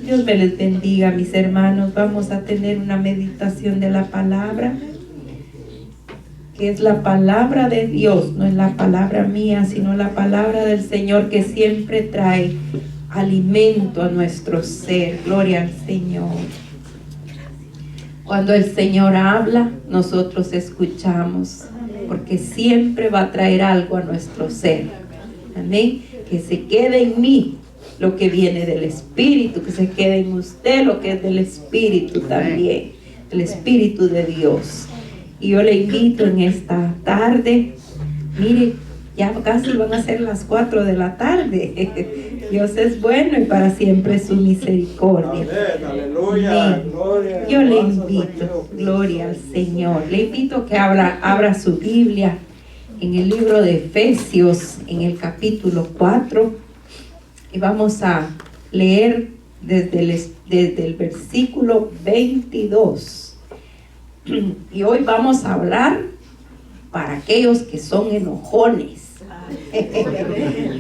Dios me les bendiga, mis hermanos. Vamos a tener una meditación de la palabra, que es la palabra de Dios, no es la palabra mía, sino la palabra del Señor, que siempre trae alimento a nuestro ser. Gloria al Señor. Cuando el Señor habla, nosotros escuchamos, porque siempre va a traer algo a nuestro ser. Amén. Que se quede en mí lo que viene del Espíritu, que se quede en usted lo que es del Espíritu también, el Espíritu de Dios. Y yo le invito en esta tarde, mire, ya casi van a ser las 4 de la tarde. Dios es bueno y para siempre su misericordia. Amén, aleluya, gloria. Yo le invito, gloria al Señor, le invito que abra su Biblia en el libro de Efesios, en el capítulo 4, y vamos a leer desde el versículo 22. Y hoy vamos a hablar para aquellos que son enojones.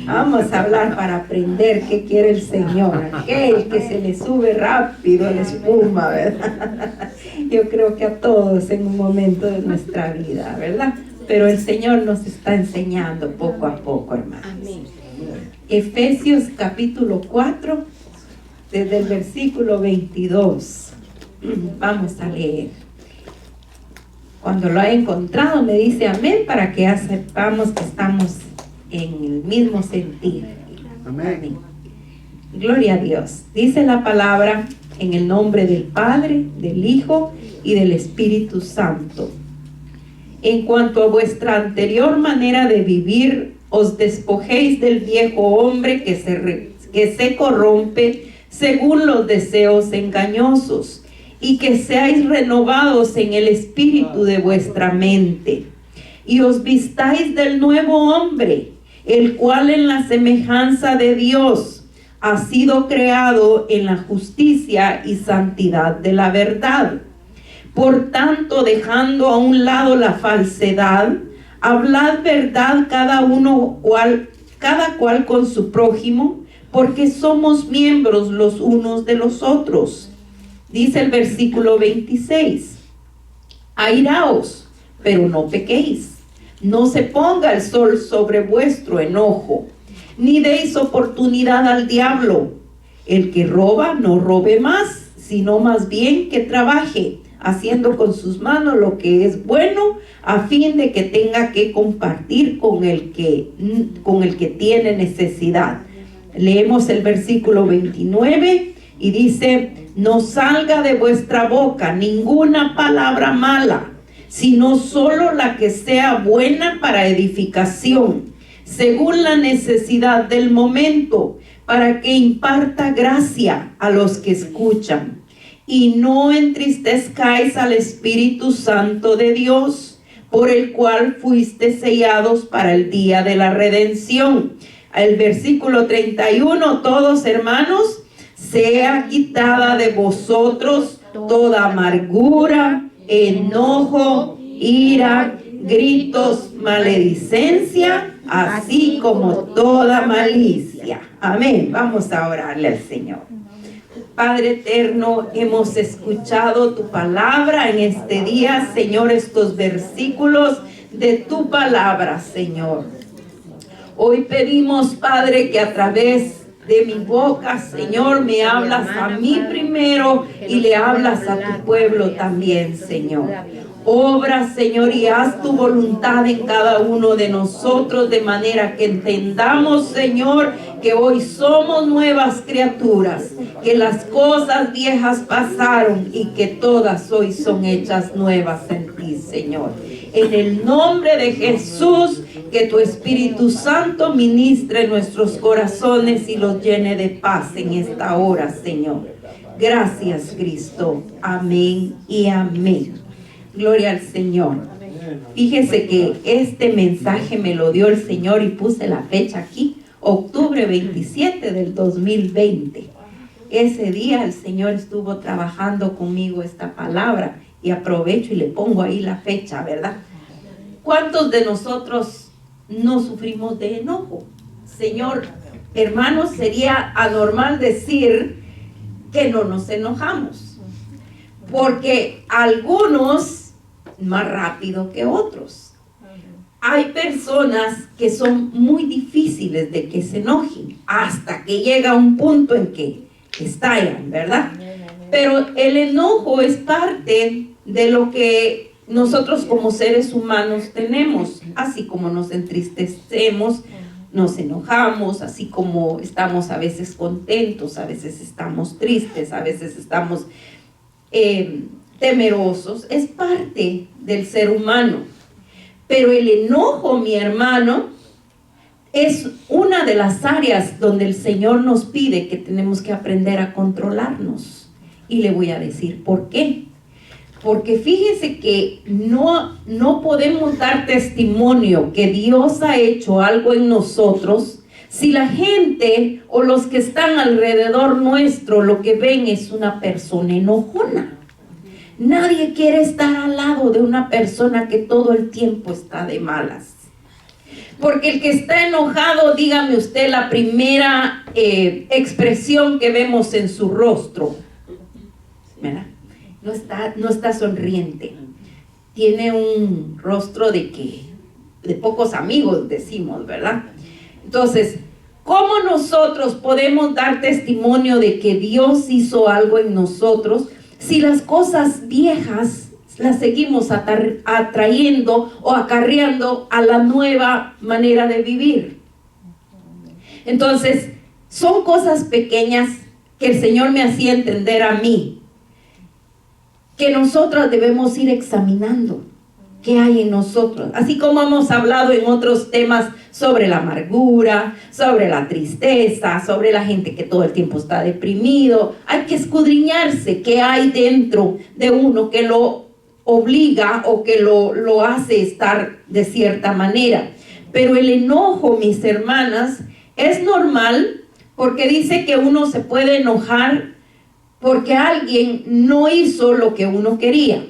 Vamos a hablar para aprender qué quiere el Señor, aquel que se le sube rápido la espuma, ¿verdad? Yo creo que a todos en un momento de nuestra vida, ¿verdad? Pero el Señor nos está enseñando poco a poco, hermanos. Efesios capítulo 4, desde el versículo 22. Vamos a leer. Cuando lo haya encontrado me dice amén, para que sepamos que estamos en el mismo sentido. Amén. Gloria a Dios. Dice la palabra en el nombre del Padre, del Hijo y del Espíritu Santo. En cuanto a vuestra anterior manera de vivir, os despojéis del viejo hombre que se corrompe según los deseos engañosos, y que seáis renovados en el espíritu de vuestra mente, y os vistáis del nuevo hombre, el cual en la semejanza de Dios ha sido creado en la justicia y santidad de la verdad. Por tanto, dejando a un lado la falsedad, hablad verdad cada cual con su prójimo, porque somos miembros los unos de los otros. Dice el versículo 26, airaos, pero no pequéis. No se ponga el sol sobre vuestro enojo, ni deis oportunidad al diablo. El que roba, no robe más, sino más bien que trabaje, haciendo con sus manos lo que es bueno, a fin de que tenga que compartir con el que tiene necesidad. Leemos el versículo 29 y dice, no salga de vuestra boca ninguna palabra mala, sino solo la que sea buena para edificación, según la necesidad del momento, para que imparta gracia a los que escuchan. Y no entristezcáis al Espíritu Santo de Dios, por el cual fuiste sellados para el día de la redención. El versículo 31, todos hermanos, sea quitada de vosotros toda amargura, enojo, ira, gritos, maledicencia, así como toda malicia. Amén. Vamos a orarle al Señor. Padre eterno, hemos escuchado tu palabra en este día, Señor, estos versículos de tu palabra, Señor. Hoy pedimos, Padre, que a través de mi boca, Señor, me hablas a mí primero y le hablas a tu pueblo también, Señor. Obra, Señor, y haz tu voluntad en cada uno de nosotros, de manera que entendamos, Señor, que hoy somos nuevas criaturas, que las cosas viejas pasaron y que todas hoy son hechas nuevas en ti, Señor. En el nombre de Jesús, que tu Espíritu Santo ministre nuestros corazones y los llene de paz en esta hora, Señor. Gracias, Cristo. Amén y amén. Gloria al Señor. Fíjese que este mensaje me lo dio el Señor y puse la fecha aquí, octubre 27 del 2020. Ese día el Señor estuvo trabajando conmigo esta palabra y aprovecho y le pongo ahí la fecha, ¿verdad? ¿Cuántos de nosotros no sufrimos de enojo? Señor, hermanos, sería anormal decir que no nos enojamos, porque algunos más rápido que otros. Hay personas que son muy difíciles de que se enojen hasta que llega un punto en que estallan, ¿verdad? Pero el enojo es parte de lo que nosotros como seres humanos tenemos, así como nos entristecemos, nos enojamos, así como estamos a veces contentos, a veces estamos tristes, a veces estamos temerosos, es parte del ser humano. Pero el enojo, mi hermano, es una de las áreas donde el Señor nos pide que tenemos que aprender a controlarnos. Y le voy a decir por qué. Porque fíjese que no podemos dar testimonio que Dios ha hecho algo en nosotros si la gente o los que están alrededor nuestro lo que ven es una persona enojona. Nadie quiere estar al lado de una persona que todo el tiempo está de malas. Porque el que está enojado, dígame usted, la primera expresión que vemos en su rostro, ¿verdad? No está sonriente. Tiene un rostro de pocos amigos, decimos, ¿verdad? Entonces, ¿cómo nosotros podemos dar testimonio de que Dios hizo algo en nosotros si las cosas viejas las seguimos atrayendo o acarreando a la nueva manera de vivir? Entonces, son cosas pequeñas que el Señor me hacía entender a mí, que nosotros debemos ir examinando qué hay en nosotros. Así como hemos hablado en otros temas sobre la amargura, sobre la tristeza, sobre la gente que todo el tiempo está deprimido. Hay que escudriñarse qué hay dentro de uno que lo obliga o que lo hace estar de cierta manera. Pero el enojo, mis hermanas, es normal porque dice que uno se puede enojar porque alguien no hizo lo que uno quería,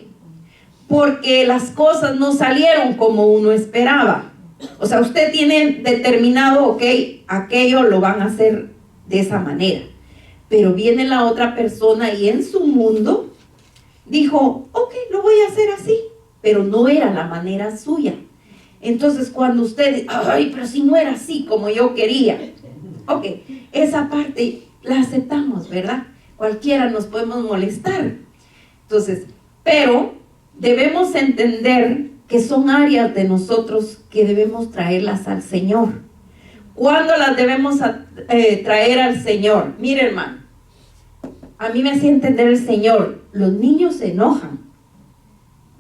porque las cosas no salieron como uno esperaba. O sea, usted tiene determinado, ok, aquello lo van a hacer de esa manera, pero viene la otra persona y en su mundo dijo, ok, lo voy a hacer así, pero no era la manera suya. Entonces cuando usted, ay, pero si no era así como yo quería, ok, esa parte la aceptamos, ¿verdad? Cualquiera nos podemos molestar. Entonces, pero debemos entender que son áreas de nosotros que debemos traerlas al Señor. ¿Cuándo las debemos traer al Señor? Mire, hermano, a mí me hacía entender el Señor, los niños se enojan.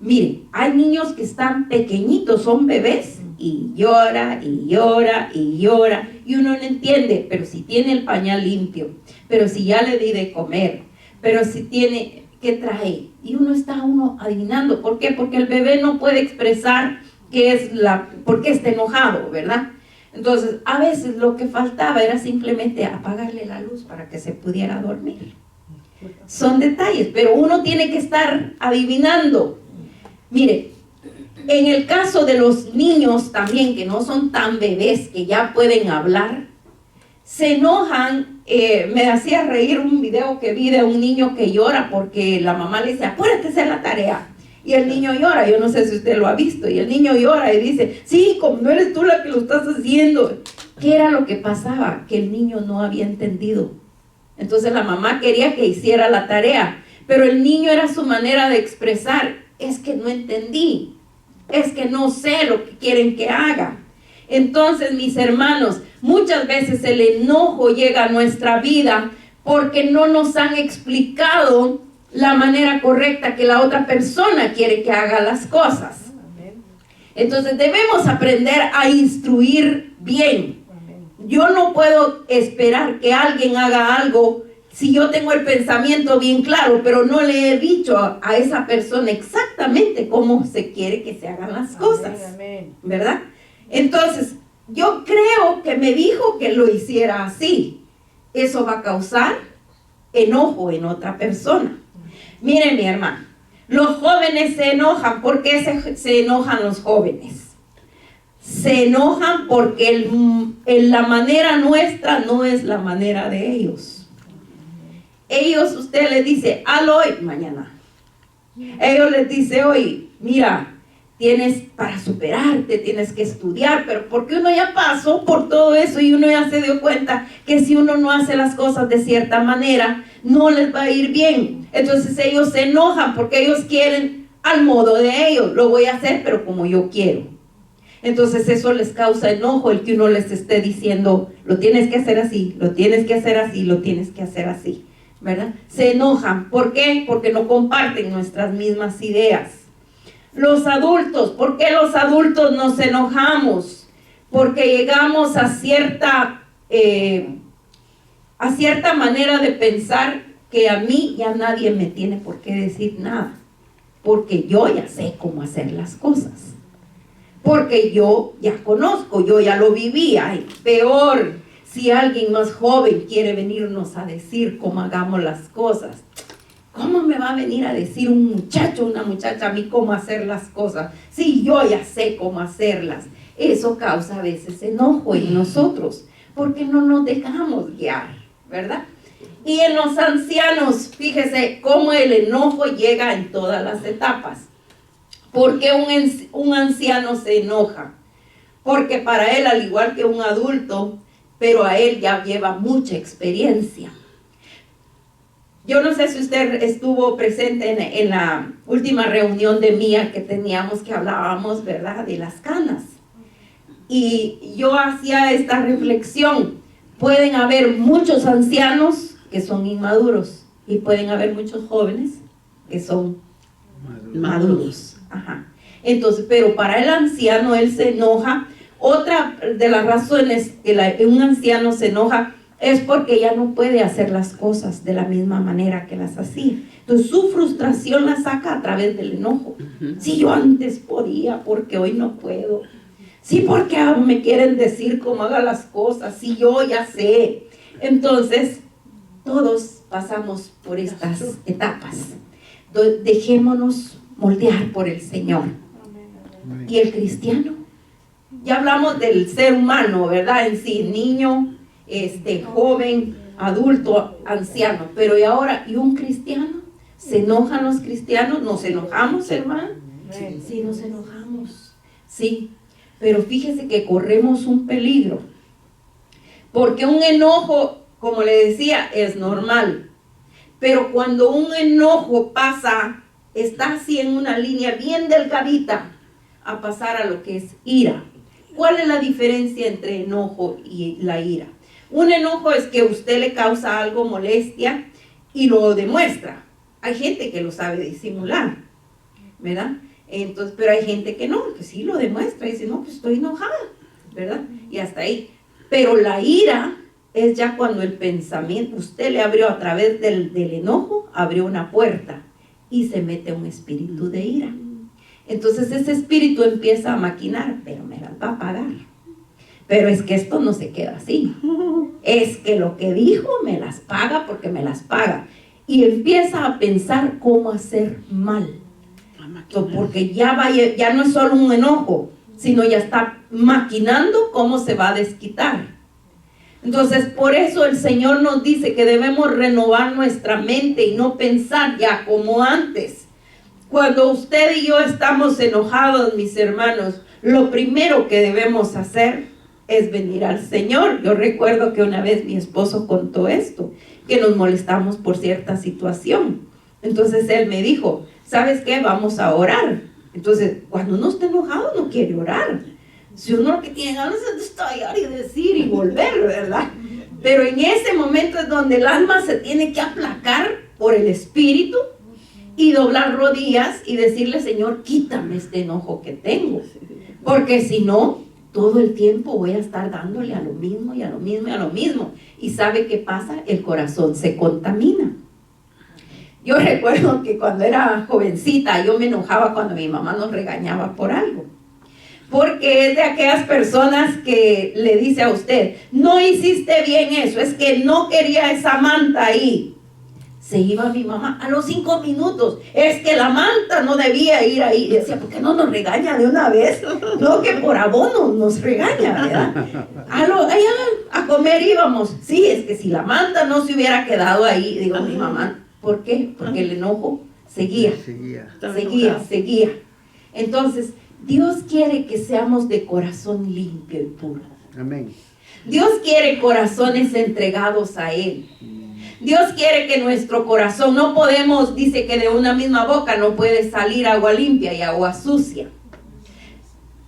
Mire, hay niños que están pequeñitos, son bebés, y llora, y llora, y llora, y uno no entiende, pero si tiene el pañal limpio, pero si ya le di de comer, pero si tiene, ¿qué trae? Y uno está adivinando, ¿por qué? Porque el bebé no puede expresar por qué está enojado, ¿verdad? Entonces, a veces lo que faltaba era simplemente apagarle la luz para que se pudiera dormir. Son detalles, pero uno tiene que estar adivinando. Mire, en el caso de los niños también, que no son tan bebés, que ya pueden hablar, se enojan. Me hacía reír un video que vi de un niño que llora porque la mamá le dice, apúrate a hacer la tarea. Y el niño llora, yo no sé si usted lo ha visto, y el niño llora y dice, sí, como no eres tú la que lo estás haciendo. ¿Qué era lo que pasaba? Que el niño no había entendido. Entonces la mamá quería que hiciera la tarea, pero el niño era su manera de expresar, es que no entendí, es que no sé lo que quieren que haga. Entonces, mis hermanos, muchas veces el enojo llega a nuestra vida porque no nos han explicado la manera correcta que la otra persona quiere que haga las cosas. Entonces debemos aprender a instruir bien. Yo no puedo esperar que alguien haga algo si yo tengo el pensamiento bien claro, pero no le he dicho a esa persona exactamente cómo se quiere que se hagan las cosas, ¿verdad? Entonces, yo creo que me dijo que lo hiciera así. Eso va a causar enojo en otra persona. Miren, mi hermano, los jóvenes se enojan. ¿Por qué se enojan los jóvenes? se enojan porque la manera nuestra no es la manera de ellos. Ellos, usted les dice, hazlo hoy, mañana. Ellos les dice hoy, mira, tienes para superarte, tienes que estudiar, pero porque uno ya pasó por todo eso y uno ya se dio cuenta que si uno no hace las cosas de cierta manera, no les va a ir bien. Entonces ellos se enojan porque ellos quieren al modo de ellos, lo voy a hacer pero como yo quiero. Entonces eso les causa enojo el que uno les esté diciendo, lo tienes que hacer así, lo tienes que hacer así, lo tienes que hacer así, ¿verdad? Se enojan. ¿Por qué? Porque no comparten nuestras mismas ideas. Los adultos, ¿por qué los adultos nos enojamos? Porque llegamos a cierta manera de pensar que a mí ya nadie me tiene por qué decir nada, porque yo ya sé cómo hacer las cosas, porque yo ya conozco, yo ya lo vivía. Y peor, si alguien más joven quiere venirnos a decir cómo hagamos las cosas. ¿Cómo me va a venir a decir un muchacho o una muchacha a mí cómo hacer las cosas? Si yo ya sé cómo hacerlas. Eso causa a veces enojo en nosotros, porque no nos dejamos guiar, ¿verdad? Y en los ancianos, fíjese cómo el enojo llega en todas las etapas. ¿Por qué un anciano se enoja? Porque para él, al igual que un adulto, pero a él ya lleva mucha experiencia. Yo no sé si usted estuvo presente en la última reunión de Mía que teníamos, que hablábamos, ¿verdad?, de las canas. Y yo hacía esta reflexión. Pueden haber muchos ancianos que son inmaduros y pueden haber muchos jóvenes que son maduros. Ajá. Entonces, pero para el anciano él se enoja. Otra de las razones que un anciano se enoja es porque ya no puede hacer las cosas de la misma manera que las hacía. Entonces su frustración la saca a través del enojo. Si yo antes podía, porque hoy no puedo. Sí, porque me quieren decir cómo haga las cosas, si yo ya sé. Entonces, todos pasamos por estas etapas. Dejémonos moldear por el Señor. ¿Y el cristiano? Ya hablamos del ser humano, ¿verdad? En sí, niño, joven, adulto, anciano. Pero ¿y ahora? ¿Y un cristiano? ¿Se enojan los cristianos? ¿Nos enojamos, hermano? Sí, nos enojamos. Sí. Pero fíjese que corremos un peligro, porque un enojo, como le decía, es normal, pero cuando un enojo pasa, está así en una línea bien delgadita, a pasar a lo que es ira. ¿Cuál es la diferencia entre enojo y la ira? Un enojo es que usted le causa algo molestia y lo demuestra. Hay gente que lo sabe disimular, ¿verdad? Entonces, pero hay gente que no, que sí lo demuestra y dice, no, pues estoy enojada, ¿verdad? Y hasta ahí. Pero la ira es ya cuando el pensamiento, usted le abrió a través del enojo, abrió una puerta y se mete un espíritu de ira. Entonces ese espíritu empieza a maquinar, pero me las va a pagar. Pero es que esto no se queda así. Es que lo que dijo me las paga porque me las paga. Y empieza a pensar cómo hacer mal. Porque ya no es solo un enojo, sino ya está maquinando cómo se va a desquitar. Entonces, por eso el Señor nos dice que debemos renovar nuestra mente y no pensar ya como antes. Cuando usted y yo estamos enojados, mis hermanos, lo primero que debemos hacer es venir al Señor. Yo recuerdo que una vez mi esposo contó esto, que nos molestamos por cierta situación. Entonces él me dijo, ¿sabes qué? Vamos a orar. Entonces, cuando uno está enojado, no quiere orar. Si uno lo que tiene ganas es de estallar y decir y volver, ¿verdad? Pero en ese momento es donde el alma se tiene que aplacar por el espíritu y doblar rodillas y decirle, Señor, quítame este enojo que tengo. Porque si no, todo el tiempo voy a estar dándole a lo mismo y a lo mismo y a lo mismo. ¿Y sabe qué pasa? El corazón se contamina. Yo recuerdo que cuando era jovencita, yo me enojaba cuando mi mamá nos regañaba por algo. Porque es de aquellas personas que le dice a usted, no hiciste bien eso, es que no quería esa manta ahí. Se iba mi mamá a los 5 minutos. Es que la manta no debía ir ahí. Y decía, ¿por qué no nos regaña de una vez? No, que por abono nos regaña, ¿verdad? Allá a comer íbamos. Sí, es que si la manta no se hubiera quedado ahí, digo mi mamá, ¿por qué? Porque el enojo seguía. Entonces, Dios quiere que seamos de corazón limpio y puro. Amén. Dios quiere corazones entregados a Él. Dios quiere que nuestro corazón, no podemos, dice que de una misma boca no puede salir agua limpia y agua sucia.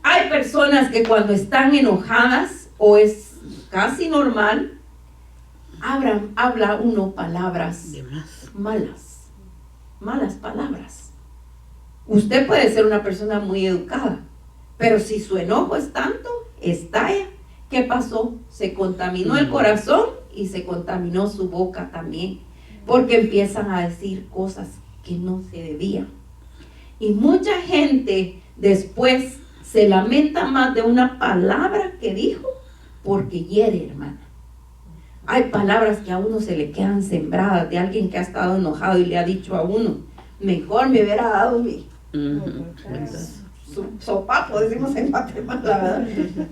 Hay personas que cuando están enojadas, o es casi normal, habla uno palabras malas palabras. Usted puede ser una persona muy educada, pero si su enojo es tanto, estalla. ¿Qué pasó? Se contaminó el corazón y se contaminó su boca también, porque empiezan a decir cosas que no se debían. Y mucha gente después se lamenta más de una palabra que dijo, porque hiere, hermana. Hay palabras que a uno se le quedan sembradas de alguien que ha estado enojado y le ha dicho a uno, mejor me hubiera dado su sopapo, decimos en Guatemala, ¿verdad?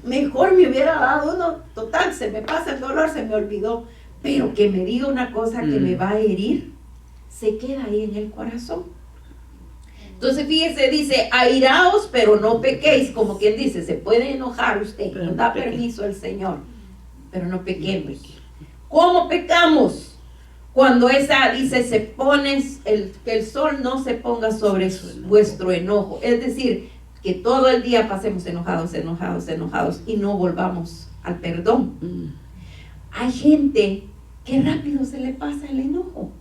Mejor me hubiera dado uno, total, se me pasa el dolor, se me olvidó, pero que me diga una cosa que me va a herir, se queda ahí en el corazón. Entonces fíjese, dice, airaos pero no pequéis, como quien dice, se puede enojar usted, nos da permiso el Señor, pero no pequemos. ¿Cómo pecamos? Cuando esa dice, que el sol no se ponga sobre vuestro enojo, es decir, que todo el día pasemos enojados y no volvamos al perdón. Hay gente que rápido se le pasa el enojo.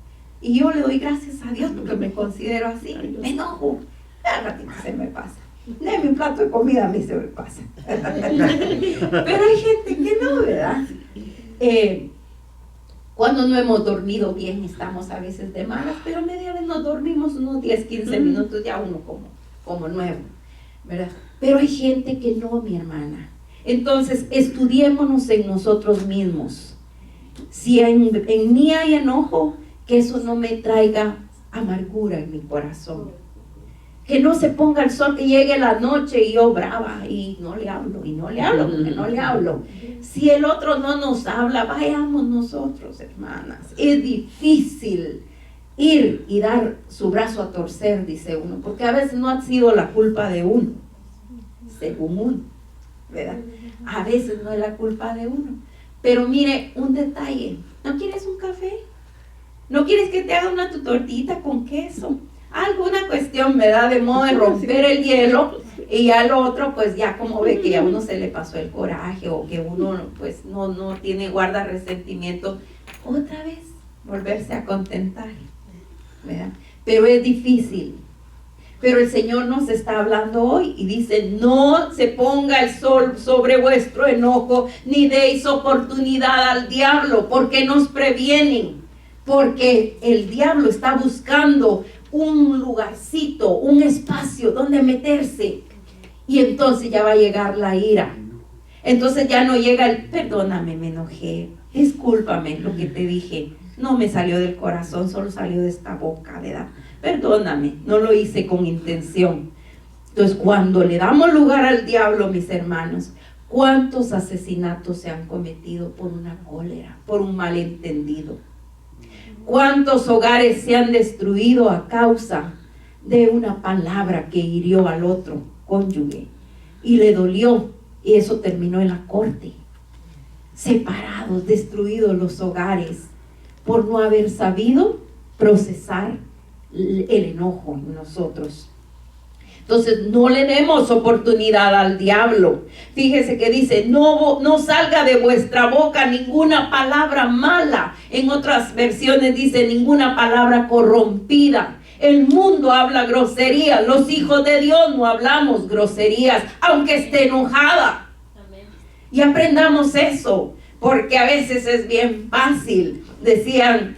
Y yo le doy gracias a Dios porque me considero así. Me enojo, al ratito se me pasa. Deme un plato de comida, a mí se me pasa. Pero hay gente que no, ¿verdad? Cuando no hemos dormido bien, estamos a veces de malas, pero media vez nos dormimos unos 10, 15 minutos, ya uno como nuevo, ¿verdad? Pero hay gente que no, mi hermana. Entonces, estudiémonos en nosotros mismos. Si en mí hay enojo, que eso no me traiga amargura en mi corazón. Que no se ponga el sol, que llegue la noche y yo brava y no le hablo, porque no le hablo. Si el otro no nos habla, vayamos nosotros, hermanas. Es difícil ir y dar su brazo a torcer, dice uno, porque a veces no ha sido la culpa de uno, según uno, ¿verdad? A veces no es la culpa de uno. Pero mire, un detalle, ¿no quieres un café? ¿No quieres que te haga tu tortita con queso? Alguna cuestión, ¿verdad? De modo de romper el hielo, y al otro, pues ya como ve que a uno se le pasó el coraje, o que uno pues no guarda resentimiento, otra vez volverse a contentar, ¿verdad? Pero es difícil. Pero el Señor nos está hablando hoy y dice, no se ponga el sol sobre vuestro enojo, ni deis oportunidad al diablo, porque nos previenen. Porque el diablo está buscando un lugarcito, un espacio donde meterse. Y entonces ya va a llegar la ira. Entonces ya no llega el, perdóname, me enojé, discúlpame lo que te dije, no me salió del corazón, solo salió de esta boca, ¿verdad? Perdóname, no lo hice con intención. Entonces cuando le damos lugar al diablo, mis hermanos, ¿cuántos asesinatos se han cometido por una cólera, por un malentendido? ¿Cuántos hogares se han destruido a causa de una palabra que hirió al otro cónyuge y le dolió, y eso terminó en la corte? Separados, destruidos los hogares por no haber sabido procesar el enojo en nosotros. Entonces no le demos oportunidad al diablo. Fíjese que dice, no salga de vuestra boca ninguna palabra mala. En otras versiones dice, ninguna palabra corrompida. El mundo habla groserías, los hijos de Dios no hablamos groserías, aunque esté enojada. Y aprendamos eso, porque a veces es bien fácil. Decía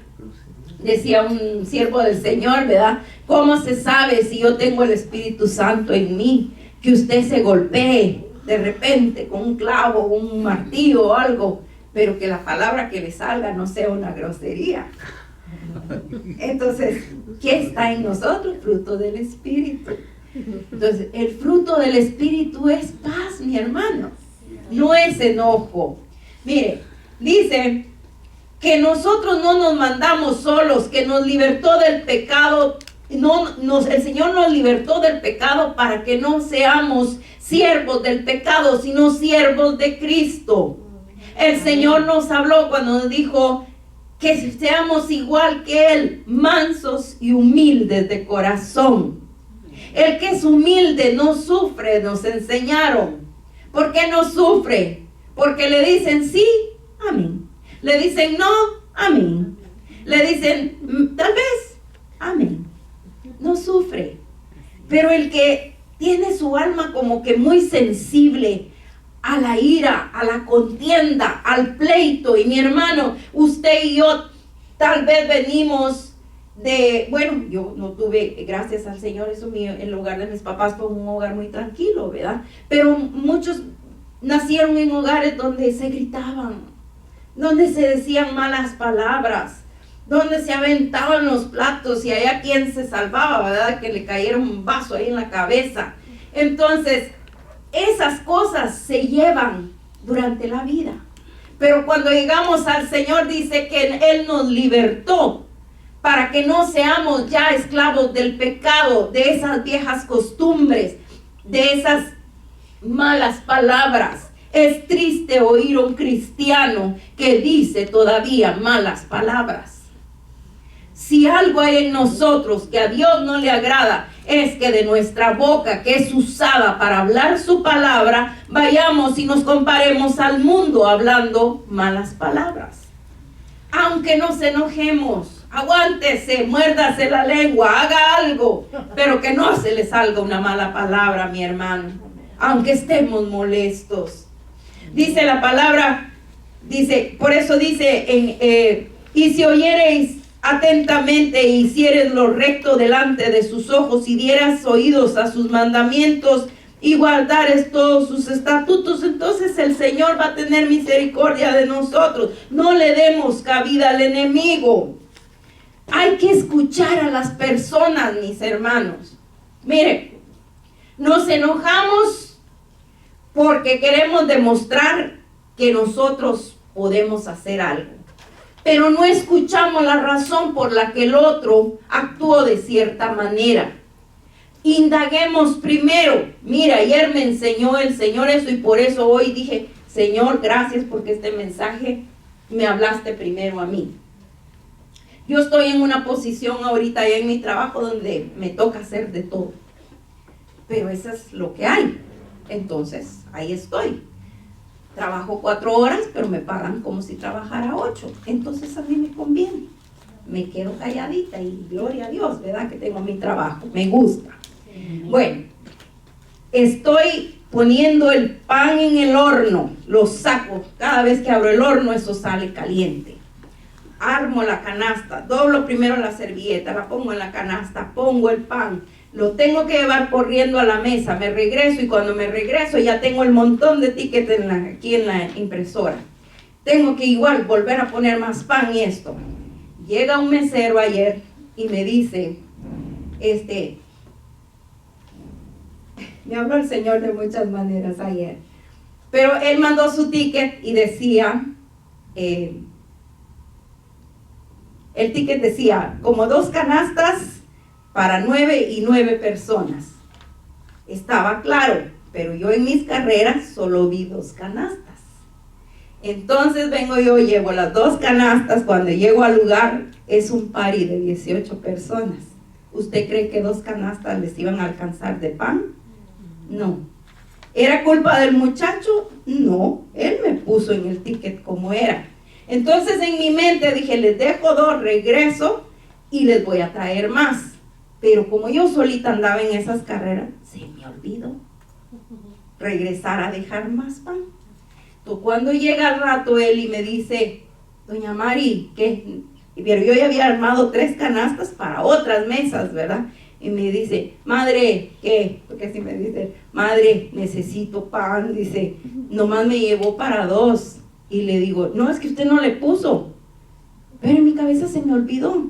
un siervo del Señor, ¿verdad? ¿Cómo se sabe si yo tengo el Espíritu Santo en mí? Que usted se golpee de repente con un clavo, un martillo o algo, pero que la palabra que le salga no sea una grosería. Entonces, ¿qué está en nosotros? Fruto del Espíritu. Entonces, el fruto del Espíritu es paz, mi hermano. No es enojo. Mire, dice que nosotros no nos mandamos solos, que nos libertó del pecado. El Señor nos libertó del pecado para que no seamos siervos del pecado, sino siervos de Cristo. El Señor nos habló cuando nos dijo que seamos igual que Él, mansos y humildes de corazón. El que es humilde no sufre, nos enseñaron. ¿Por qué no sufre? Porque le dicen sí, amén. Le dicen no, amén. Le dicen tal vez, amén. No sufre. Pero el que tiene su alma como que muy sensible a la ira, a la contienda, al pleito. Y mi hermano, usted y yo tal vez venimos de, bueno, yo no tuve, gracias al Señor, eso el hogar de mis papás fue un hogar muy tranquilo, ¿verdad? Pero muchos nacieron en hogares donde se gritaban, donde se decían malas palabras, donde se aventaban los platos y allá quien se salvaba, ¿verdad? Que le cayera un vaso ahí en la cabeza. Entonces, esas cosas se llevan durante la vida. Pero cuando llegamos al Señor, dice que Él nos libertó para que no seamos ya esclavos del pecado, de esas viejas costumbres, de esas malas palabras. Es triste oír a un cristiano que dice todavía malas palabras. Si algo hay en nosotros que a Dios no le agrada, es que de nuestra boca, que es usada para hablar su palabra, vayamos y nos comparemos al mundo hablando malas palabras. Aunque nos enojemos, aguántese, muérdase la lengua, haga algo, pero que no se le salga una mala palabra, mi hermano, aunque estemos molestos. Dice la palabra, dice, por eso dice, y si oyereis atentamente e hicieres lo recto delante de sus ojos y dieras oídos a sus mandamientos y guardares todos sus estatutos, entonces el Señor va a tener misericordia de nosotros. No le demos cabida al enemigo. Hay que escuchar a las personas, mis hermanos. Mire, nos enojamos porque queremos demostrar que nosotros podemos hacer algo, pero no escuchamos la razón por la que el otro actuó de cierta manera. Indaguemos primero. Mira, ayer me enseñó el Señor eso y por eso hoy dije, Señor, gracias porque este mensaje me hablaste primero a mí. Yo estoy en una posición ahorita ya en mi trabajo donde me toca hacer de todo, pero eso es lo que hay. Entonces, ahí estoy. Trabajo 4 horas, pero me pagan como si trabajara 8. Entonces a mí me conviene. Me quedo calladita y gloria a Dios, ¿verdad? Que tengo mi trabajo. Me gusta. Bueno, estoy poniendo el pan en el horno. Lo saco. Cada vez que abro el horno, eso sale caliente. Armo la canasta. Doblo primero la servilleta. La pongo en la canasta. Pongo el pan. Lo tengo que llevar corriendo a la mesa, me regreso y cuando me regreso ya tengo el montón de tickets aquí en la impresora. Tengo que igual volver a poner más pan y esto. Llega un mesero ayer y me dice, me habló el Señor de muchas maneras ayer, pero él mandó su ticket y decía, el ticket decía, como 2 canastas, para 9 y 9 personas. Estaba claro, pero yo en mis carreras solo vi 2 canastas. Entonces vengo yo, llevo las 2 canastas, cuando llego al lugar es un party de 18 personas. ¿Usted cree que 2 canastas les iban a alcanzar de pan? No. ¿Era culpa del muchacho? No, él me puso en el ticket como era. Entonces en mi mente dije, les dejo 2, regreso y les voy a traer más. Pero como yo solita andaba en esas carreras, se me olvidó regresar a dejar más pan. Entonces, cuando llega al rato él y me dice, doña Mari, ¿qué? Pero yo ya había armado 3 canastas para otras mesas, ¿verdad? Y me dice, madre, ¿qué? Porque así me dice, madre, necesito pan. Dice, nomás me llevó para 2. Y le digo, no, es que usted no le puso. Pero en mi cabeza se me olvidó.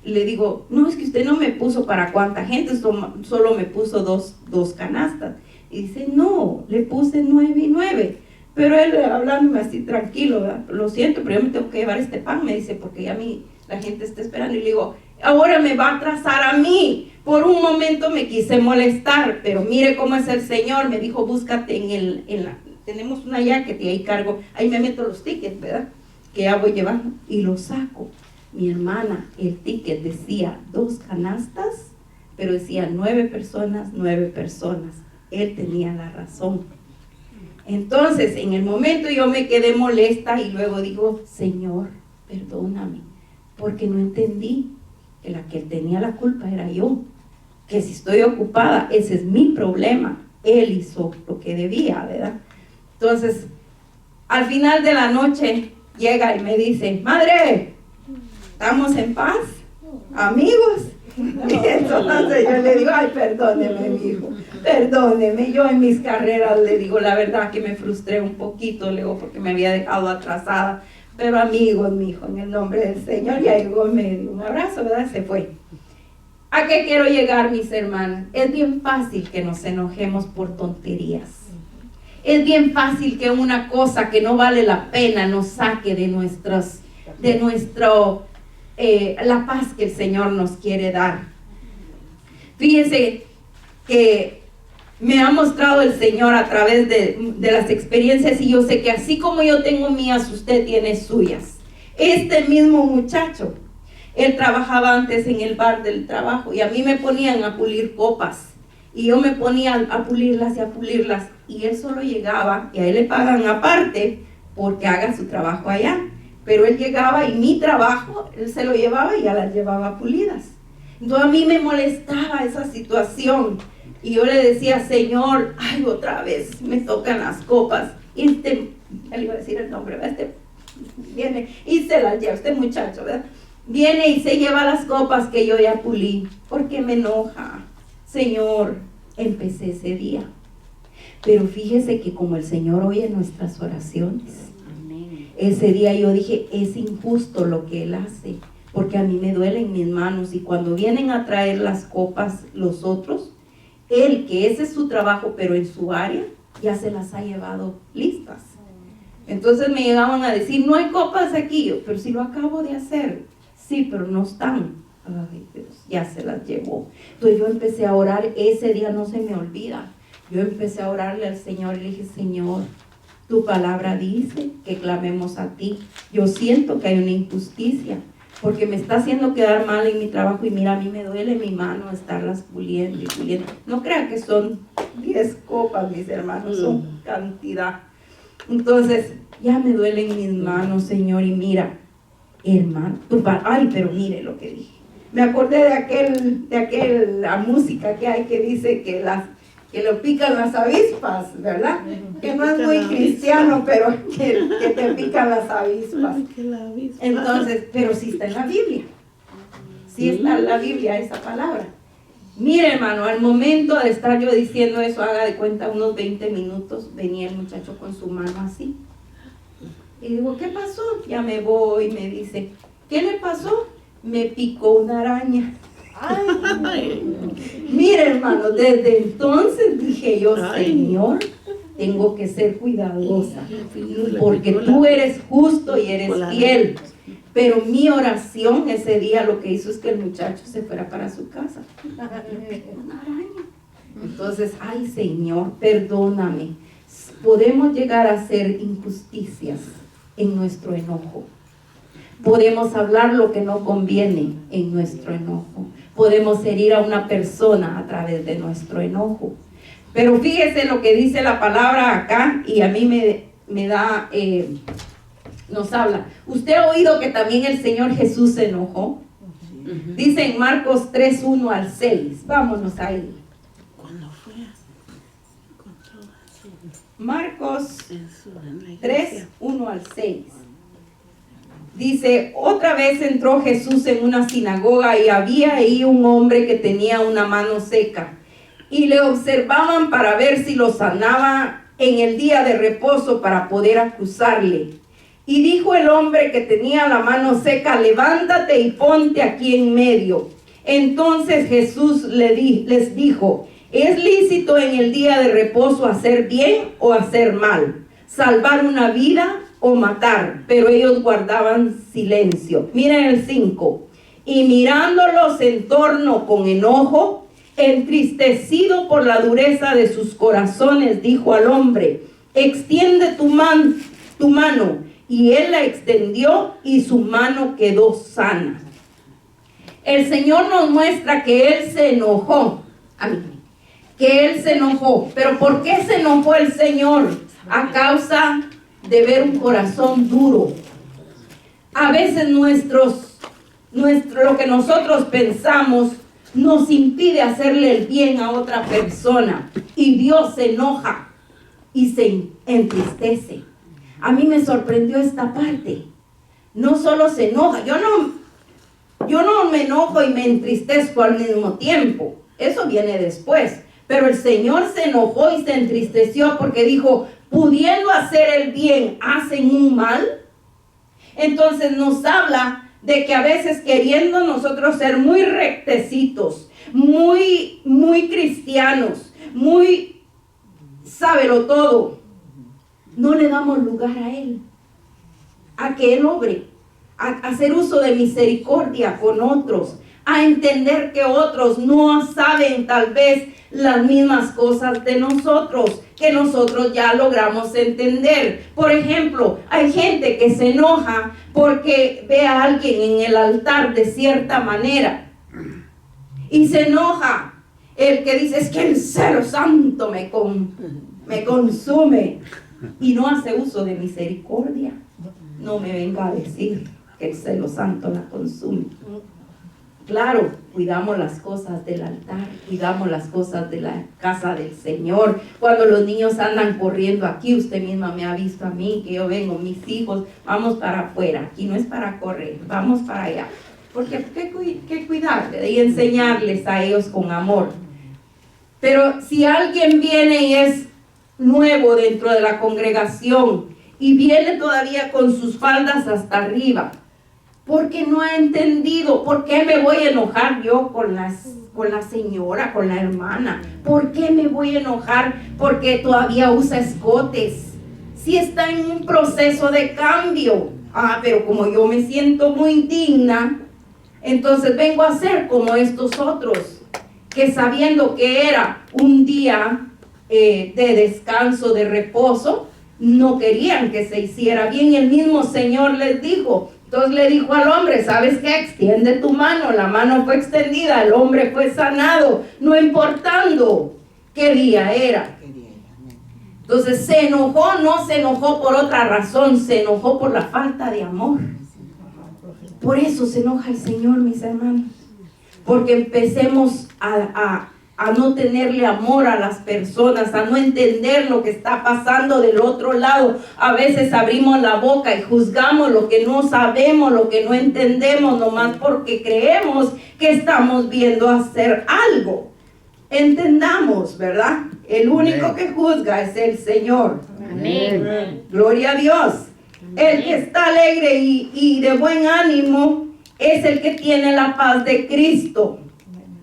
Le digo, no, es que usted no me puso para cuánta gente, solo me puso dos canastas. Y dice, no, le puse 9 y 9. Pero él hablándome así tranquilo, ¿verdad? Lo siento, pero yo me tengo que llevar este pan, me dice, porque ya la gente está esperando. Y le digo, ahora me va a atrasar a mí. Por un momento me quise molestar, pero mire cómo es el Señor. Me dijo, búscate tenemos una jacket y ahí cargo, ahí me meto los tickets, ¿verdad? Que ya voy llevando y los saco. Mi hermana, el ticket decía 2 canastas, pero decía 9 personas, 9 personas. Él tenía la razón. Entonces, en el momento yo me quedé molesta y luego digo, Señor, perdóname, porque no entendí que la que tenía la culpa era yo. Que si estoy ocupada, ese es mi problema. Él hizo lo que debía, ¿verdad? Entonces, al final de la noche, llega y me dice, madre, ¿estamos en paz? ¿Amigos? Entonces yo le digo, ay, perdóneme, mi hijo, perdóneme. Yo en mis carreras le digo, la verdad que me frustré un poquito, le digo, porque me había dejado atrasada. Pero amigos, mi hijo, en el nombre del Señor, ya llegó, me dio un abrazo, ¿verdad? Se fue. ¿A qué quiero llegar, mis hermanas? Es bien fácil que nos enojemos por tonterías. Es bien fácil que una cosa que no vale la pena nos saque de la paz que el Señor nos quiere dar. Fíjense que me ha mostrado el Señor a través de las experiencias, y yo sé que así como yo tengo mías, usted tiene suyas. Este mismo muchacho, él trabajaba antes en el bar del trabajo y a mí me ponían a pulir copas y yo me ponía a pulirlas y él solo llegaba y a él le pagan aparte porque haga su trabajo allá. Pero él llegaba y mi trabajo, él se lo llevaba y ya las llevaba pulidas. Entonces a mí me molestaba esa situación. Y yo le decía, Señor, ay, otra vez me tocan las copas. Y él iba a decir el nombre, ¿verdad? Viene y se las lleva, este muchacho, ¿verdad? Viene y se lleva las copas que yo ya pulí. Porque me enoja. Señor, empecé ese día. Pero fíjese que como el Señor oye nuestras oraciones, ese día yo dije, es injusto lo que Él hace, porque a mí me duelen mis manos, y cuando vienen a traer las copas los otros, Él, que ese es su trabajo, pero en su área, ya se las ha llevado listas. Entonces me llegaban a decir, no hay copas aquí, yo, pero si lo acabo de hacer. Sí, pero no están. Ay, Dios, ya se las llevó. Entonces yo empecé a orar, ese día no se me olvida. Yo empecé a orarle al Señor y le dije, Señor, tu palabra dice que clamemos a ti. Yo siento que hay una injusticia, porque me está haciendo quedar mal en mi trabajo, y mira, a mí me duele mi mano estarlas puliendo y puliendo. No crean que son 10 copas, mis hermanos, son cantidad. Entonces, ya me duelen mis manos, Señor, y mira, hermano, ay, pero mire lo que dije. Me acordé de aquella música que hay que dice que lo pican las avispas, ¿verdad? Que no es muy cristiano, pero que te pican las avispas. Entonces, pero sí está en la Biblia. Sí está en la Biblia esa palabra. Mire, hermano, al momento de estar yo diciendo eso, haga de cuenta, unos 20 minutos, venía el muchacho con su mano así. Y digo, ¿qué pasó? Ya me voy, me dice, ¿qué le pasó? Me picó una araña. Ay. Mire, hermano, desde entonces dije yo, Señor, tengo que ser cuidadosa, porque tú eres justo y eres fiel. Pero mi oración ese día lo que hizo es que el muchacho se fuera para su casa. Una araña. Entonces, ay, Señor, perdóname. Podemos llegar a hacer injusticias en nuestro enojo. Podemos hablar lo que no conviene en nuestro enojo. Podemos herir a una persona a través de nuestro enojo. Pero fíjese lo que dice la palabra acá, y a mí me da, nos habla. ¿Usted ha oído que también el Señor Jesús se enojó? Dice en Marcos 3, 1 al 6. Vámonos ahí. ¿Cuándo fue? Marcos 3, 1 al 6. Dice, otra vez entró Jesús en una sinagoga y había ahí un hombre que tenía una mano seca. Y le observaban para ver si lo sanaba en el día de reposo para poder acusarle. Y dijo el hombre que tenía la mano seca: levántate y ponte aquí en medio. Entonces Jesús les dijo: ¿es lícito en el día de reposo hacer bien o hacer mal? ¿Salvar una vida o matar? Pero ellos guardaban silencio. Miren el 5. Y mirándolos en torno con enojo, entristecido por la dureza de sus corazones, dijo al hombre: extiende tu mano. Y él la extendió y su mano quedó sana. El Señor nos muestra que Él se enojó. Que Él se enojó. ¿Pero por qué se enojó el Señor? A causa de ver un corazón duro. A veces lo que nosotros pensamos nos impide hacerle el bien a otra persona. Y Dios se enoja y se entristece. A mí me sorprendió esta parte. No solo se enoja. Yo no me enojo y me entristezco al mismo tiempo. Eso viene después. Pero el Señor se enojó y se entristeció porque dijo: pudiendo hacer el bien, hacen un mal. Entonces nos habla de que a veces, queriendo nosotros ser muy rectecitos, muy cristianos, muy sábelo todo, no le damos lugar a Él, a que Él obre, a hacer uso de misericordia con otros, a entender que otros no saben tal vez las mismas cosas de nosotros, que nosotros ya logramos entender. Por ejemplo, hay gente que se enoja porque ve a alguien en el altar de cierta manera, y se enoja el que dice: es que el celo santo me consume, y no hace uso de misericordia. No me venga a decir que el celo santo la consume. Claro, cuidamos las cosas del altar, cuidamos las cosas de la casa del Señor. Cuando los niños andan corriendo aquí, usted misma me ha visto a mí, que yo vengo, mis hijos, vamos para afuera. Aquí no es para correr, vamos para allá. Porque hay que cuidar y enseñarles a ellos con amor. Pero si alguien viene y es nuevo dentro de la congregación y viene todavía con sus faldas hasta arriba, porque no ha entendido. ¿Por qué me voy a enojar yo con la señora, con la hermana? ¿Por qué me voy a enojar porque todavía usa escotes? Si está en un proceso de cambio. Pero como yo me siento muy digna, entonces vengo a ser como estos otros, que sabiendo que era un día de descanso, de reposo, no querían que se hiciera bien. Y el mismo Señor les dijo. Entonces le dijo al hombre: ¿sabes qué? Extiende tu mano. La mano fue extendida, el hombre fue sanado, no importando qué día era. Entonces se enojó, no se enojó por otra razón, se enojó por la falta de amor. Por eso se enoja el Señor, mis hermanos, porque empecemos a no tenerle amor a las personas, a no entender lo que está pasando del otro lado. A veces abrimos la boca y juzgamos lo que no sabemos, lo que no entendemos, nomás porque creemos que estamos viendo hacer algo. Entendamos, ¿verdad? El único que juzga es el Señor. Amén. Gloria a Dios. El que está alegre y de buen ánimo es el que tiene la paz de Cristo.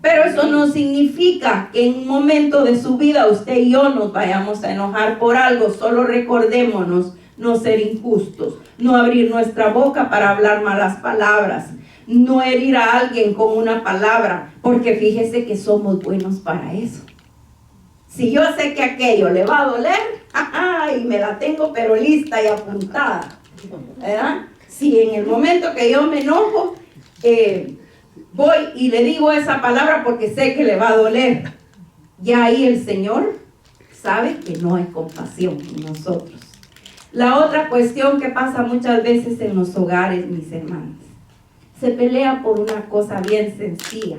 Pero eso no significa que en un momento de su vida usted y yo nos vayamos a enojar por algo. Solo recordémonos no ser injustos, no abrir nuestra boca para hablar malas palabras, no herir a alguien con una palabra, porque fíjese que somos buenos para eso. Si yo sé que aquello le va a doler, y me la tengo pero lista y apuntada, ¿verdad? Si en el momento que yo me enojo, voy y le digo esa palabra porque sé que le va a doler, ya ahí el Señor sabe que no hay compasión en nosotros. La otra cuestión que pasa muchas veces en los hogares, mis hermanos, se pelea por una cosa bien sencilla,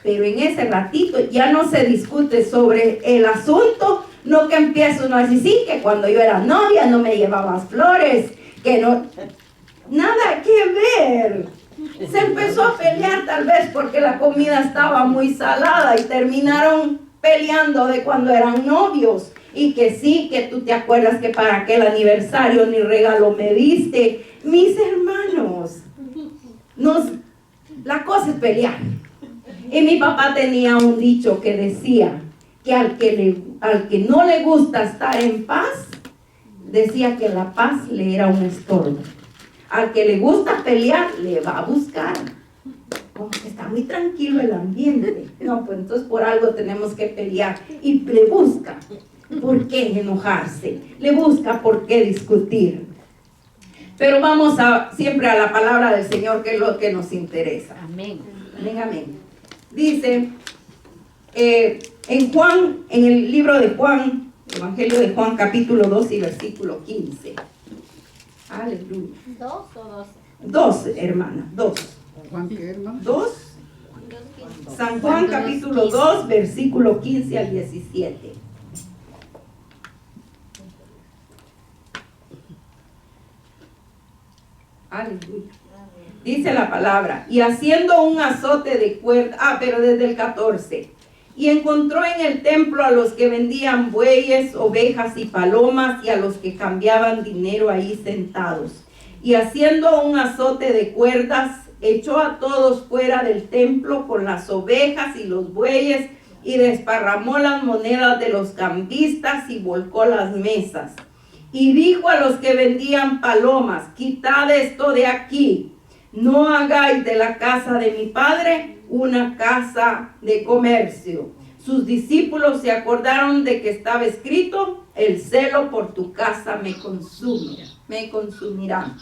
pero en ese ratito ya no se discute sobre el asunto, no que empieza uno a decir: sí, que cuando yo era novia no me llevabas flores, que no, nada que ver. Se empezó a pelear tal vez porque la comida estaba muy salada y terminaron peleando de cuando eran novios. y que sí, que tú te acuerdas que para aquel aniversario ni regalo me diste. Mis hermanos, la cosa es pelear. Y mi papá tenía un dicho que decía que al que no le gusta estar en paz, decía que la paz le era un estorbo. Al que le gusta pelear, le va a buscar. Como que está muy tranquilo el ambiente. No, pues entonces por algo tenemos que pelear. Y le busca por qué enojarse. Le busca por qué discutir. Pero vamos siempre a la palabra del Señor, que es lo que nos interesa. Amén. Amén, amén. Dice en el libro de Juan, Evangelio de Juan, capítulo 2 y versículo 15. Aleluya. ¿2 o 2, 12? hermana, 2. ¿Juan qué, hermano? 2. San Juan, capítulo 2, versículo 15 al 17. Aleluya. Dice la palabra, y haciendo un azote de cuerda, pero desde el 14, y encontró en el templo a los que vendían bueyes, ovejas y palomas, y a los que cambiaban dinero ahí sentados. Y haciendo un azote de cuerdas, echó a todos fuera del templo con las ovejas y los bueyes, y desparramó las monedas de los cambistas y volcó las mesas. Y dijo a los que vendían palomas, quitad esto de aquí, no hagáis de la casa de mi padre una casa de comercio. Sus discípulos se acordaron de que estaba escrito, el celo por tu casa me consumirá.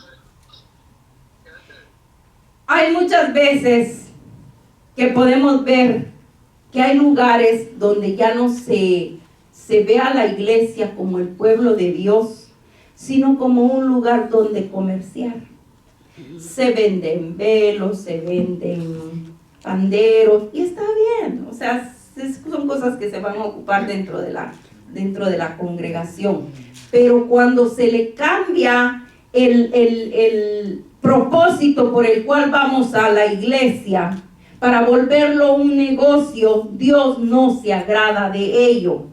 Hay muchas veces que podemos ver que hay lugares donde ya no se ve a la iglesia como el pueblo de Dios, sino como un lugar donde comerciar. Se venden velos, se venden panderos, y está bien, o sea, son cosas que se van a ocupar dentro de la congregación. Pero cuando se le cambia el propósito por el cual vamos a la iglesia, para volverlo un negocio, Dios no se agrada de ello.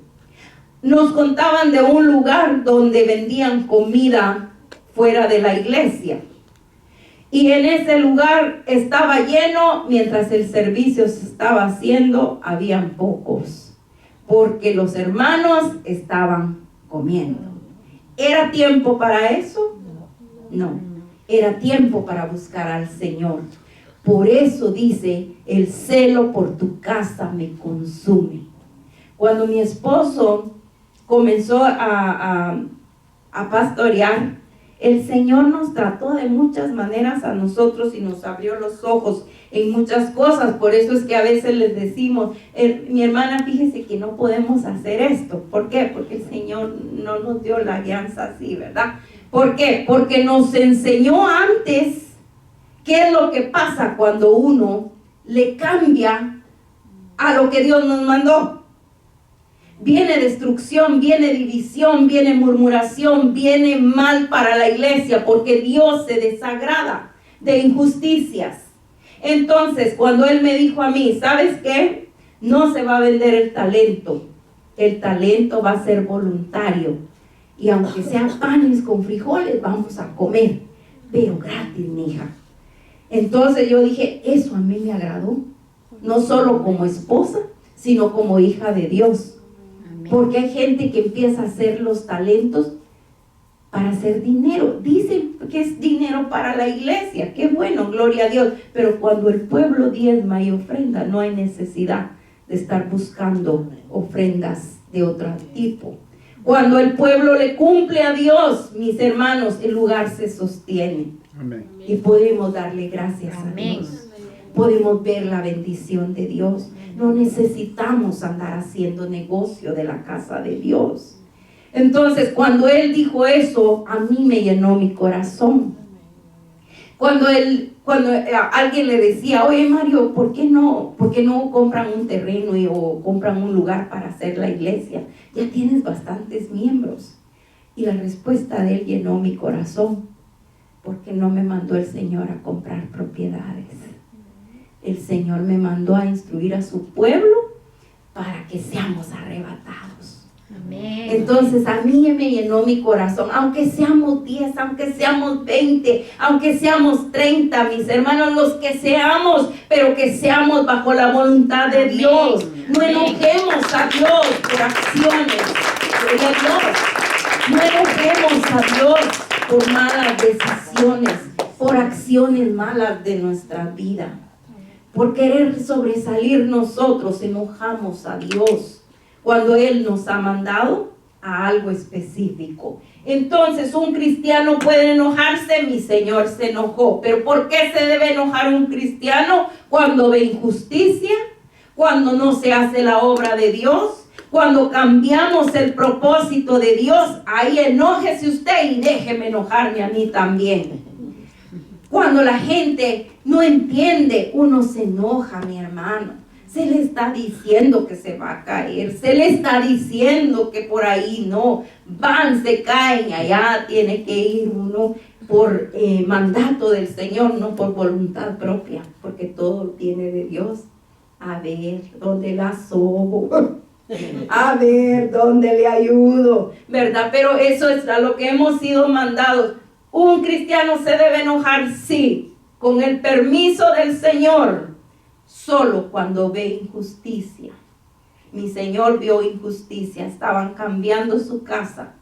Nos contaban de un lugar donde vendían comida fuera de la iglesia. Y en ese lugar estaba lleno, mientras el servicio se estaba haciendo, habían pocos, porque los hermanos estaban comiendo. ¿Era tiempo para eso? No, era tiempo para buscar al Señor. Por eso dice, el celo por tu casa me consume. Cuando mi esposo comenzó a pastorear, el Señor nos trató de muchas maneras a nosotros y nos abrió los ojos en muchas cosas. Por eso es que a veces les decimos, mi hermana, fíjese que no podemos hacer esto. ¿Por qué? Porque el Señor no nos dio la guianza así, ¿verdad? ¿Por qué? Porque nos enseñó antes qué es lo que pasa cuando uno le cambia a lo que Dios nos mandó. Viene destrucción, viene división, viene murmuración, viene mal para la iglesia, porque Dios se desagrada de injusticias. Entonces, cuando Él me dijo a mí, ¿sabes qué? No se va a vender el talento va a ser voluntario. Y aunque sean panes con frijoles, vamos a comer, pero gratis, mija. Entonces yo dije, eso a mí me agradó, no solo como esposa, sino como hija de Dios. Porque hay gente que empieza a hacer los talentos para hacer dinero. Dicen que es dinero para la iglesia. Qué bueno, gloria a Dios. Pero cuando el pueblo diezma y ofrenda, no hay necesidad de estar buscando ofrendas de otro tipo. Cuando el pueblo le cumple a Dios, mis hermanos, el lugar se sostiene. Amén. Y podemos darle gracias a Dios. Podemos ver la bendición de Dios. No necesitamos andar haciendo negocio de la casa de Dios. Entonces, cuando Él dijo eso, a mí me llenó mi corazón. Cuando alguien le decía, oye Mario, ¿por qué no compran un terreno o compran un lugar para hacer la iglesia? Ya tienes bastantes miembros. Y la respuesta de Él llenó mi corazón, porque no me mandó el Señor a comprar propiedades. El Señor me mandó a instruir a su pueblo para que seamos arrebatados. Amén. Entonces a mí me llenó mi corazón, aunque seamos 10, aunque seamos 20, aunque seamos 30, mis hermanos, los que seamos, pero que seamos bajo la voluntad de Dios. No enojemos a Dios por acciones, gloria a Dios. No enojemos a Dios por malas decisiones, por acciones malas de nuestra vida. Por querer sobresalir nosotros enojamos a Dios cuando Él nos ha mandado a algo específico. Entonces un cristiano puede enojarse, mi Señor se enojó. Pero ¿por qué se debe enojar un cristiano? Cuando ve injusticia, cuando no se hace la obra de Dios, cuando cambiamos el propósito de Dios. Ahí enójese usted y déjeme enojarme a mí también. Cuando la gente no entiende, uno se enoja, mi hermano. Se le está diciendo que se va a caer, se le está diciendo que por ahí no, van, se caen, allá tiene que ir uno por mandato del Señor, no por voluntad propia, porque todo viene de Dios. A ver, ¿dónde la sobo? A ver, ¿dónde le ayudo? ¿Verdad? Pero eso es a lo que hemos sido mandados. ¿Un cristiano se debe enojar? Sí, con el permiso del Señor. Solo cuando ve injusticia. Mi Señor vio injusticia. Estaban cambiando su casa.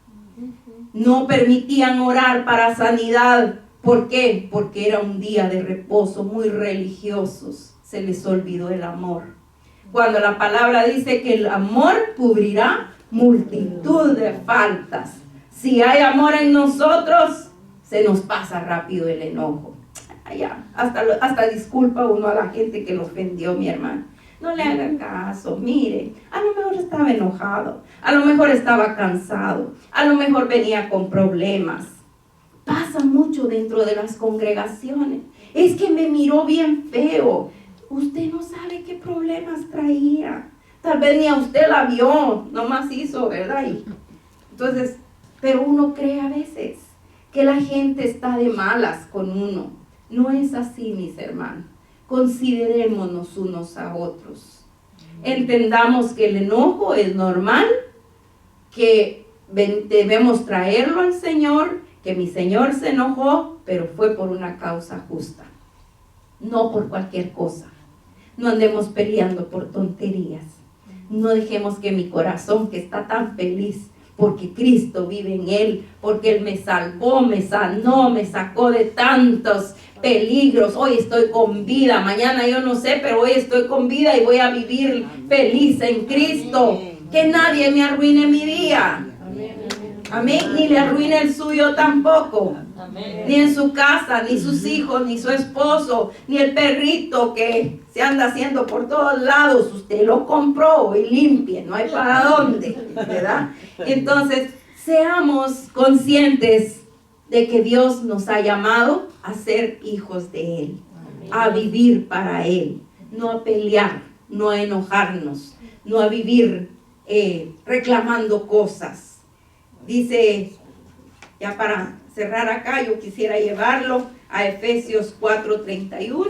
No permitían orar para sanidad. ¿Por qué? Porque era un día de reposo, muy religiosos. Se les olvidó el amor. Cuando la palabra dice que el amor cubrirá multitud de faltas. Si hay amor en nosotros, se nos pasa rápido el enojo. Allá, hasta disculpa uno a la gente que lo ofendió, mi hermano. No le haga caso, mire, a lo mejor estaba enojado, a lo mejor estaba cansado, a lo mejor venía con problemas. Pasa mucho dentro de las congregaciones. Es que me miró bien feo. Usted no sabe qué problemas traía. Tal vez ni a usted la vio, nomás hizo, ¿verdad? Entonces, pero uno cree a veces que la gente está de malas con uno. No es así, mis hermanos. Considerémonos unos a otros. Entendamos que el enojo es normal, que debemos traerlo al Señor, que mi Señor se enojó, pero fue por una causa justa, no por cualquier cosa. No andemos peleando por tonterías. No dejemos que mi corazón, que está tan feliz, porque Cristo vive en él, porque Él me salvó, me sanó, me sacó de tantos peligros. Hoy estoy con vida, mañana yo no sé, pero hoy estoy con vida y voy a vivir feliz en Cristo. Que nadie me arruine mi día. Amén. Ni le arruine el suyo tampoco. Ni en su casa, ni sus hijos, ni su esposo, ni el perrito que se anda haciendo por todos lados. Usted lo compró y limpie, no hay para dónde, ¿verdad? Entonces, seamos conscientes de que Dios nos ha llamado a ser hijos de Él, a vivir para Él, no a pelear, no a enojarnos, no a vivir reclamando cosas. Dice, ya para cerrar acá, yo quisiera llevarlo a Efesios 4:31.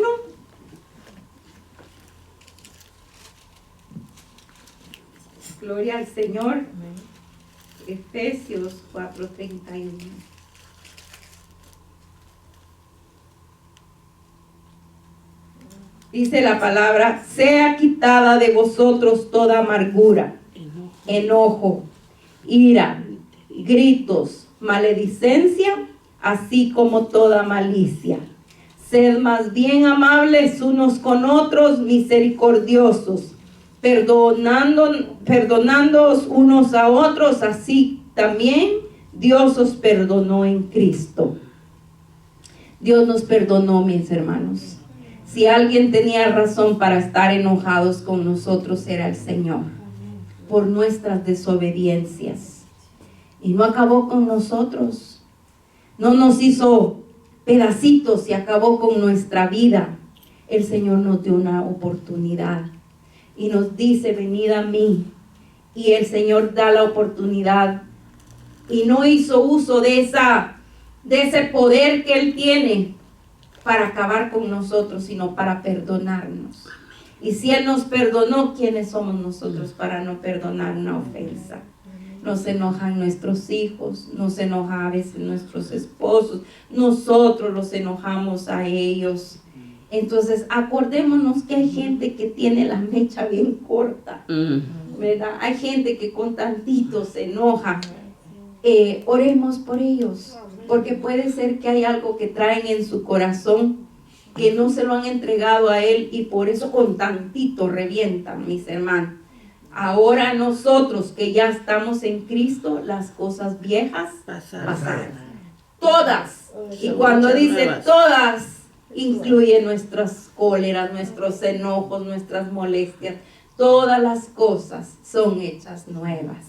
Gloria al Señor. Efesios 4:31. Dice la palabra: sea quitada de vosotros toda amargura, enojo, ira, gritos, maledicencia, así como toda malicia. Sed más bien amables unos con otros, misericordiosos, perdonándoos unos a otros, así también Dios os perdonó en Cristo. Dios nos perdonó, mis hermanos. Si alguien tenía razón para estar enojados con nosotros, era el Señor, por nuestras desobediencias. Y no acabó con nosotros, no nos hizo pedacitos y acabó con nuestra vida. El Señor nos dio una oportunidad y nos dice: venid a mí. Y el Señor da la oportunidad y no hizo uso de ese poder que Él tiene para acabar con nosotros, sino para perdonarnos. Y si Él nos perdonó, ¿quiénes somos nosotros para no perdonar una ofensa? nos enojan nuestros hijos, nos enoja a veces nuestros esposos, nosotros los enojamos a ellos. Entonces acordémonos que hay gente que tiene la mecha bien corta, ¿verdad? Hay gente que con tantito se enoja. Oremos por ellos, porque puede ser que hay algo que traen en su corazón que no se lo han entregado a Él y por eso con tantito revientan, mis hermanos. Ahora nosotros que ya estamos en Cristo, las cosas viejas pasaron. Todas. Y cuando dice todas, incluye nuestras cóleras, nuestros enojos, nuestras molestias. Todas las cosas son hechas nuevas.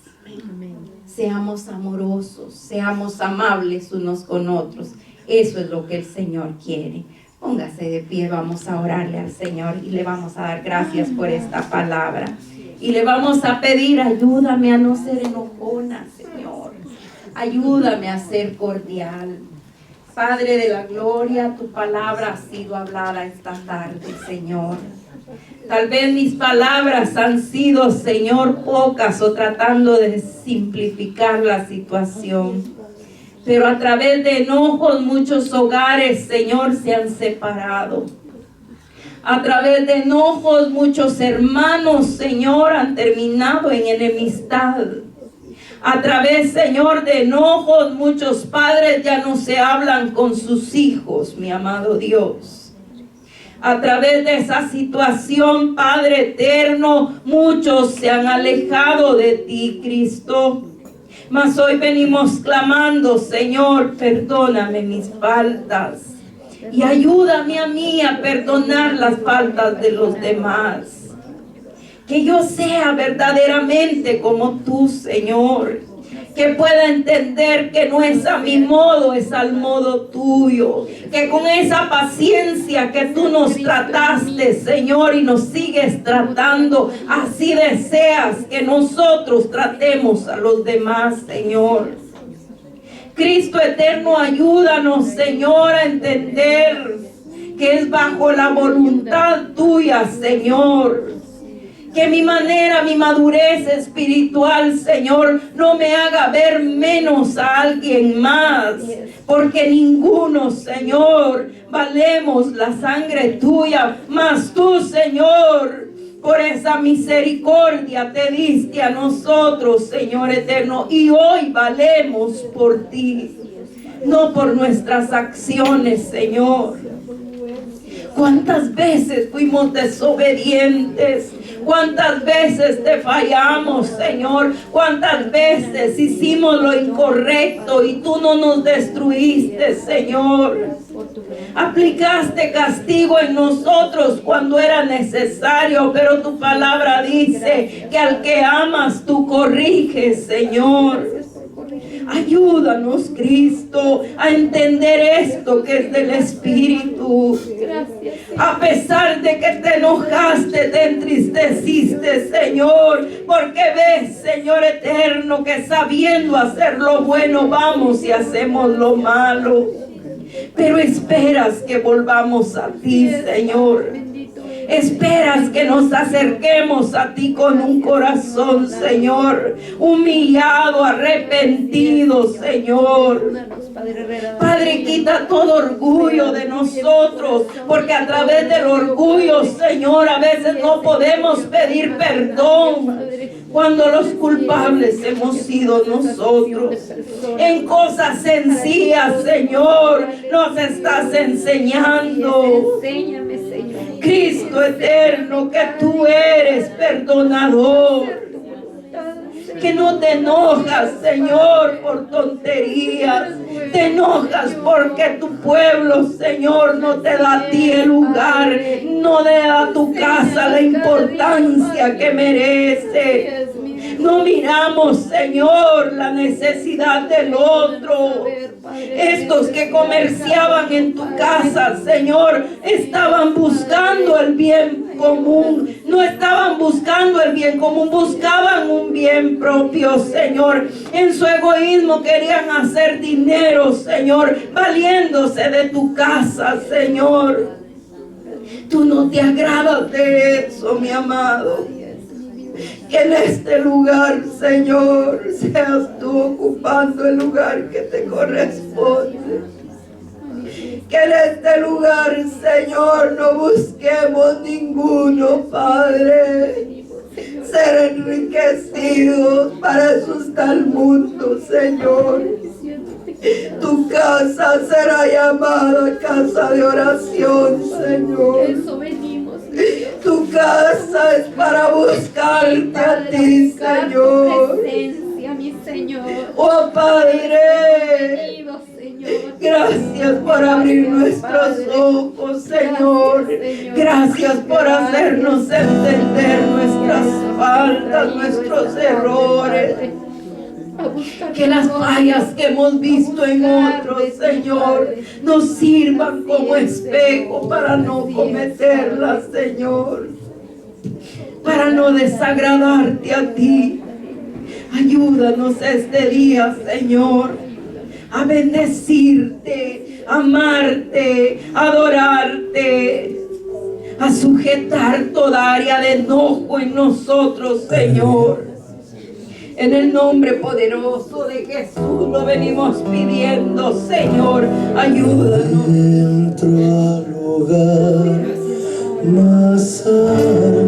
Seamos amorosos, seamos amables unos con otros. Eso es lo que el Señor quiere. Póngase de pie, vamos a orarle al Señor y le vamos a dar gracias por esta palabra. Y le vamos a pedir, ayúdame a no ser enojona, Señor. Ayúdame a ser cordial. Padre de la gloria, tu palabra ha sido hablada esta tarde, Señor. Tal vez mis palabras han sido, Señor, pocas o tratando de simplificar la situación. Pero a través de enojos muchos hogares, Señor, se han separado. A través de enojos muchos hermanos, Señor, han terminado en enemistad. A través, Señor, de enojos muchos padres ya no se hablan con sus hijos, mi amado Dios. A través de esa situación, Padre eterno, muchos se han alejado de ti, Cristo. Mas hoy venimos clamando, Señor, perdóname mis faltas y ayúdame a mí a perdonar las faltas de los demás. Que yo sea verdaderamente como tú, Señor. Que pueda entender que no es a mi modo, es al modo tuyo. Que con esa paciencia que tú nos trataste, Señor, y nos sigues tratando, así deseas que nosotros tratemos a los demás, Señor. Cristo eterno, ayúdanos, Señor, a entender que es bajo la voluntad tuya, Señor. Que mi manera, mi madurez espiritual, Señor, no me haga ver menos a alguien más. Porque ninguno, Señor, valemos la sangre tuya. Mas tú, Señor, por esa misericordia te diste a nosotros, Señor eterno. Y hoy valemos por ti, no por nuestras acciones, Señor. ¿Cuántas veces fuimos desobedientes? ¿Cuántas veces te fallamos, Señor? ¿Cuántas veces hicimos lo incorrecto y tú no nos destruiste, Señor? Aplicaste castigo en nosotros cuando era necesario, pero tu palabra dice que al que amas tú corriges, Señor. Ayúdanos, Cristo, a entender esto que es del Espíritu. A pesar de que te enojaste, te entristeciste, Señor, porque ves, Señor eterno, que sabiendo hacer lo bueno vamos y hacemos lo malo. Pero esperas que volvamos a ti, Señor. Esperas que nos acerquemos a ti con un corazón, Señor, humillado, arrepentido, Señor. Padre, quita todo orgullo de nosotros, porque a través del orgullo, Señor, a veces no podemos pedir perdón, cuando los culpables hemos sido nosotros. En cosas sencillas, Señor, nos estás enseñando. Enséñame, Señor. Cristo eterno, que tú eres perdonador. Que no te enojas, Señor, por tonterías. Te enojas porque tu pueblo, Señor, no te da a ti el lugar, no le da a tu casa la importancia que merece. No miramos, Señor, la necesidad del otro. Estos que comerciaban en tu casa, Señor, estaban buscando el bien común. No estaban buscando el bien común, buscaban un bien propio, Señor. En su egoísmo querían hacer dinero, Señor, valiéndose de tu casa, Señor. Tú no te agradas de eso, mi amado. Que en este lugar, Señor, seas tú ocupando el lugar que te corresponde. Que en este lugar, Señor, no busquemos ninguno, Padre, ser enriquecidos para asustar al mundo, Señor. Tu casa será llamada casa de oración, Señor. Eso venimos. Tu casa es para buscarte a ti, Señor. Tu presencia, mi Señor. Oh Padre, Bienvenido, Señor. gracias por abrir nuestros ojos, Señor. Gracias por hacernos entender nuestras faltas, nuestros errores. Que las fallas que hemos visto en otros, Señor, nos sirvan como espejo para no cometerlas, Señor, para no desagradarte a ti. Ayúdanos este día, Señor, a bendecirte, amarte, adorarte, a sujetar toda área de enojo en nosotros, Señor. En el nombre poderoso de Jesús lo venimos pidiendo, Señor, ayúdanos. Entro al lugar más alto.